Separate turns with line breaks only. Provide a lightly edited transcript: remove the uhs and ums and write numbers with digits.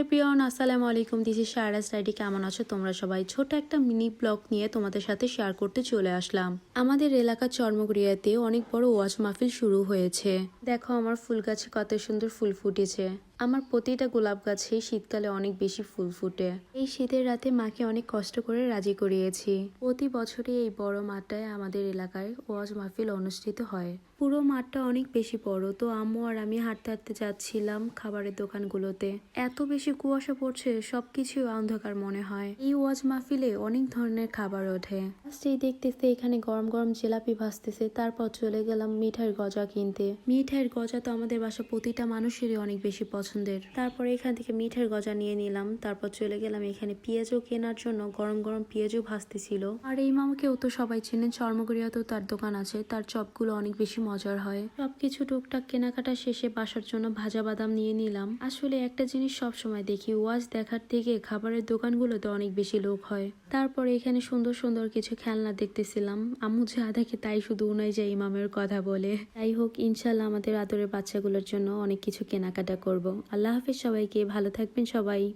Everyone, আসসালামু আলাইকুম। This is Shayara study. কেমন আছো তোমরা সবাই? ছোট একটা মিনি ব্লগ নিয়ে তোমাদের সাথে শেয়ার করতে চলে আসলাম। আমাদের এলাকার চর্মগুড়িয়াতে অনেক বড় ওয়াজ মাহফিল শুরু হয়েছে। দেখো আমার ফুল গাছে কত সুন্দর ফুল ফুটেছে। আমার প্রতিটা গোলাপ গাছে শীতকালে অনেক বেশি ফুল ফুটে। এই শীতের রাতে মাকে অনেক কষ্ট করে রাজি করিয়েছি। প্রতি বছরই এই বড় মাঠটায় আমাদের এলাকায় ওয়াজ মাহফিল অনুষ্ঠিত হয়। পুরো মাঠটা অনেক বেশি বড়, তো আম্মু আর আমি হাঁটতে হাঁটতে যাচ্ছিলাম খাবারের দোকানগুলোতে। এত বেশি কুয়াশা পড়ছে, সবকিছু অন্ধকার মনে হয়। এই ওয়াজ মাহফিলে অনেক ধরনের খাবার ওঠে। ফার্স্টেই দেখতেছে এখানে গরম গরম জিলাপি ভাজতেছে, তারপর চলে গেলাম মিঠাইয়ের গজা কিনতে। মিঠাইয়ের গজা তো আমাদের বাসা প্রতিটা মানুষেরই অনেক বেশি পছন্দের। তারপরে এখান থেকে মিঠাইয়ের গজা নিয়ে নিলাম, তারপর চলে গেলাম এখানে পেঁয়াজও কেনার জন্য। গরম গরম পেঁয়াজও ভাজতেছিল। আর এই মামাকেও তো সবাই চেনেন, চর্মগড়িয়াতেও তার দোকান আছে, তার চপগুলো অনেক বেশি মজার হয়। সবকিছু টুকটাক কেনাকাটা শেষে বাসার জন্য ভাজা বাদাম নিয়ে নিলাম। আসলে একটা জিনিস সব সময় দেখি, ওয়াজ দেখার থেকে খাবারের দোকানগুলোতে অনেক বেশি লোক হয়। তারপরে এখানে সুন্দর সুন্দর কিছু খেলনা দেখতেছিলাম। আম্মু যা দেখে তাই শুধু উনাই যায় ইমামের কথা বলে। যাই হোক, ইনশাল্লাহ আমাদের আদরের বাচ্চাগুলোর জন্য অনেক কিছু কেনাকাটা করব। আল্লাহ হাফেজ সবাইকে, ভালো থাকবেন সবাই।